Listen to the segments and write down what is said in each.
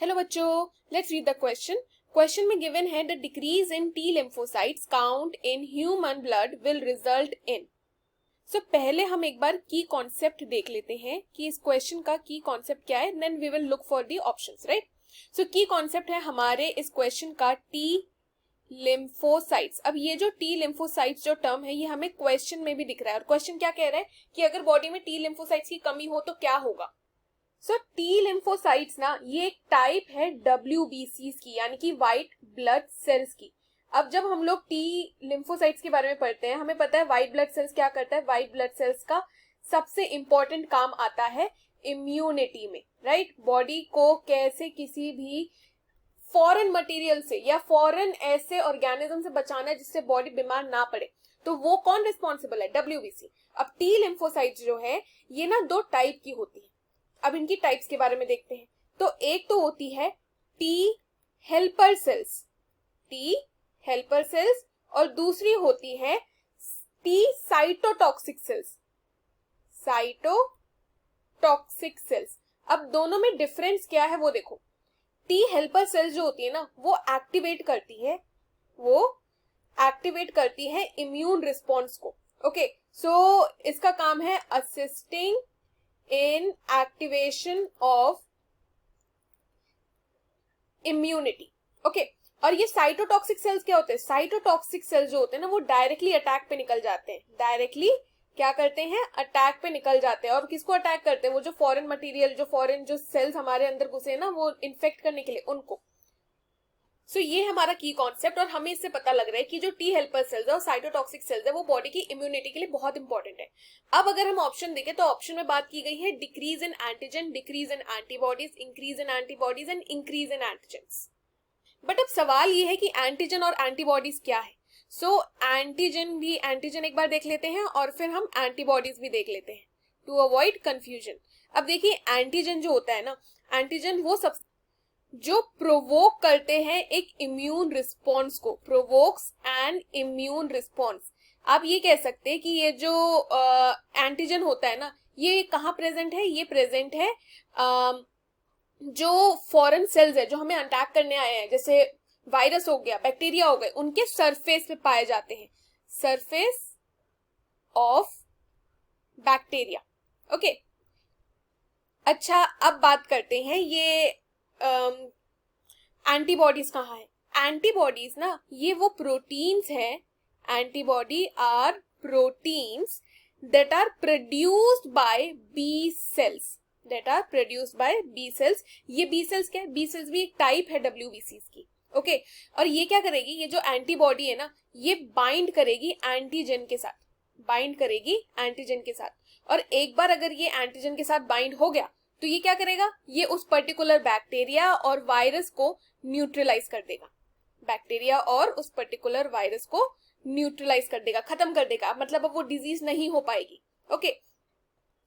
Hello बच्चों, let's read the question. Question में given है the decrease in T lymphocytes count in human blood will result in. So पहले हम एक बार की कॉन्सेप्ट देख लेते हैं कि इस क्वेश्चन का की कॉन्सेप्ट क्या है, then we will look for the options, right. So की कॉन्सेप्ट है हमारे इस क्वेश्चन का टी लिम्फोसाइट्स। अब ये जो टी लिम्फोसाइट्स जो टर्म है ये हमें क्वेश्चन में भी दिख रहा है, और क्वेश्चन क्या कह रहा है कि अगर बॉडी में टी लिम्फोसाइट्स की कमी हो तो क्या होगा। सो टी लिम्फोसाइट्स ना ये एक टाइप है WBCs की, यानी कि व्हाइट ब्लड सेल्स की। अब जब हम लोग टी लिम्फोसाइट्स के बारे में पढ़ते हैं, हमें पता है व्हाइट ब्लड सेल्स क्या करता है। व्हाइट ब्लड सेल्स का सबसे इंपॉर्टेंट काम आता है इम्यूनिटी में, राइट। बॉडी को कैसे किसी भी फॉरेन मटेरियल से या फॉरेन ऐसे ऑर्गेनिज्म से बचाना है जिससे बॉडी बीमार ना पड़े, तो वो कौन रिस्पॉन्सिबल है, WBC। अब टी लिम्फोसाइट्स जो है ये ना दो टाइप की होती है। अब इनकी टाइप्स के बारे में देखते हैं। तो एक तो होती है T helper cells, T helper cells, और दूसरी होती है T cytotoxic cells, cytotoxic cells. अब दोनों में डिफरेंस क्या है वो देखो। टी हेल्पर सेल्स जो होती है ना वो एक्टिवेट करती है इम्यून रिस्पॉन्स को। ओके, सो इसका काम है assisting in activation of immunity. Okay, और ये साइटोटॉक्सिक सेल्स क्या होते हैं। साइटोटॉक्सिक सेल्स जो होते हैं ना वो डायरेक्टली अटैक पे निकल जाते हैं। डायरेक्टली क्या करते हैं, अटैक पे निकल जाते हैं। और किसको अटैक करते हैं, वो जो फॉरेन मटेरियल, जो फॉरेन जो सेल्स हमारे अंदर घुसे हैं ना वो इन्फेक्ट करने के लिए उनको। सो ये हमारा की कॉन्सेप्ट, और हमें इससे पता लग रहा है कि जो टी हेल्पर सेल्स है और साइटोटॉक्सिक सेल्स है वो बॉडी की इम्यूनिटी के लिए बहुत इंपॉर्टेंट है। अब अगर हम ऑप्शन देखें तो ऑप्शन में बात की गई है decrease in antigen, decrease in antibodies, increase in antibodies and increase in antigens. But अब सवाल ये है कि एंटीजन और एंटीबॉडीज क्या है। सो एंटीजन एक बार देख लेते हैं और फिर हम एंटीबॉडीज भी देख लेते हैं टू अवॉइड कंफ्यूजन। अब देखिए एंटीजन जो होता है ना, एंटीजन वो सब जो प्रोवोक करते हैं एक इम्यून रिस्पॉन्स को, प्रोवोक्स एन इम्यून रिस्पॉन्स। आप ये कह सकते हैं कि ये जो एंटीजन होता है ना ये कहाँ प्रेजेंट है, ये प्रेजेंट है जो फॉरेन सेल्स है जो हमें अटैक करने आए हैं, जैसे वायरस हो गया, बैक्टीरिया हो गए, उनके सरफेस पे पाए जाते हैं, सरफेस ऑफ बैक्टीरिया। ओके, अच्छा अब बात करते हैं ये एंटीबॉडीज कहाँ है। एंटीबॉडीज ना ये वो प्रोटीन्स है, antibody are proteins that are produced by B cells, that are produced by B cells. ये बी सेल्स क्या है, बी सेल्स भी एक टाइप है WBCs की। ओके, और ये क्या करेगी, ये जो एंटीबॉडी है ना ये बाइंड करेगी एंटीजन के साथ, बाइंड करेगी एंटीजन के साथ। और एक बार अगर ये एंटीजन के साथ बाइंड हो गया तो ये क्या करेगा, ये उस पर्टिकुलर बैक्टीरिया और वायरस को न्यूट्रलाइज कर देगा, बैक्टीरिया और उस पर्टिकुलर वायरस को न्यूट्रलाइज कर देगा, खत्म कर देगा। मतलब अब वो डिजीज नहीं हो पाएगी। ओके,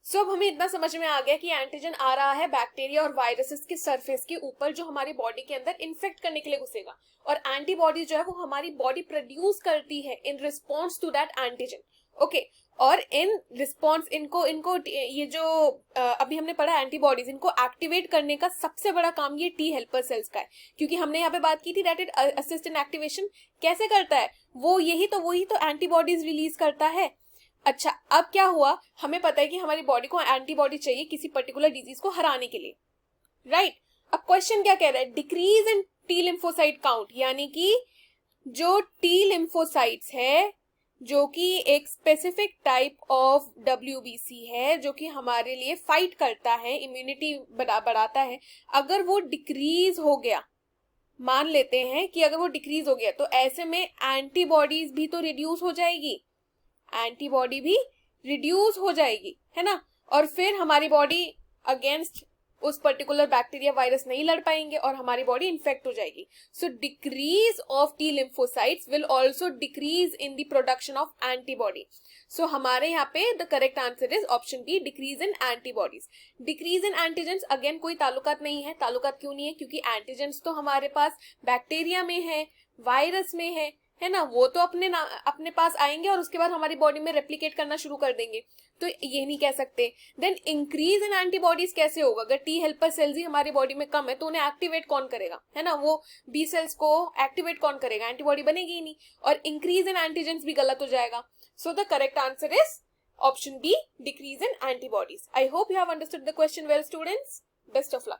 सो अब हमें इतना समझ में आ गया कि एंटीजन आ रहा है बैक्टीरिया और वायरसेस के सरफेस के ऊपर जो हमारी बॉडी के अंदर इन्फेक्ट करने के लिए घुसेगा, और एंटीबॉडी जो है वो हमारी बॉडी प्रोड्यूस करती है in response to that antigen. Okay, और इन रिस्पॉन्स इनको ये जो अभी हमने पढ़ा एंटीबॉडीज, इनको एक्टिवेट करने का सबसे बड़ा काम ये टी हेल्पर सेल्स का है, क्योंकि हमने यहाँ पे बात की थी that it assist in activation. कैसे करता है वो, वही तो एंटीबॉडीज रिलीज करता है। अच्छा, अब क्या हुआ, हमें पता है कि हमारी बॉडी को एंटीबॉडी चाहिए किसी पर्टिकुलर डिजीज को हराने के लिए, राइट। अब क्वेश्चन क्या कह रहा है, decrease in T lymphocyte count, यानी कि जो टी लिम्फोसाइट्स है जो कि एक स्पेसिफिक टाइप ऑफ WBC है जो कि हमारे लिए फाइट करता है, इम्यूनिटी बढ़ाता है, अगर वो डिक्रीज हो गया, मान लेते हैं कि अगर वो डिक्रीज हो गया तो ऐसे में एंटीबॉडीज भी तो रिड्यूस हो जाएगी, एंटीबॉडी भी रिड्यूस हो जाएगी, है ना। और फिर हमारी बॉडी अगेंस्ट उस पर्टिकुलर बैक्टीरिया वायरस नहीं लड़ पाएंगे और हमारी बॉडी इन्फेक्ट हो जाएगी। So decrease of T lymphocytes will also decrease in the production of antibody. So हमारे यहाँ पे the correct answer is option B, decrease in antibodies. Decrease in antigens again कोई ताल्लुकात नहीं है, ताल्लुकात क्यों नहीं है, क्योंकि एंटीजेंस तो हमारे पास बैक्टीरिया में है, वायरस में है, है ना, वो तो अपने पास आएंगे और उसके बाद हमारी बॉडी में रेप्लिकेट करना शुरू कर देंगे, तो ये नहीं कह सकते। देन इंक्रीज इन एंटीबॉडीज कैसे होगा? अगर टी हेल्पर सेल्स ही हमारी बॉडी में कम है तो उन्हें एक्टिवेट कौन करेगा, है ना, वो बी सेल्स को एक्टिवेट कौन करेगा, एंटीबॉडी बनेगी ही नहीं। और इंक्रीज इन एंटीजेंस भी गलत हो जाएगा। So the correct answer is option B, decrease in antibodies. I hope you have understood the question well students. Best of luck.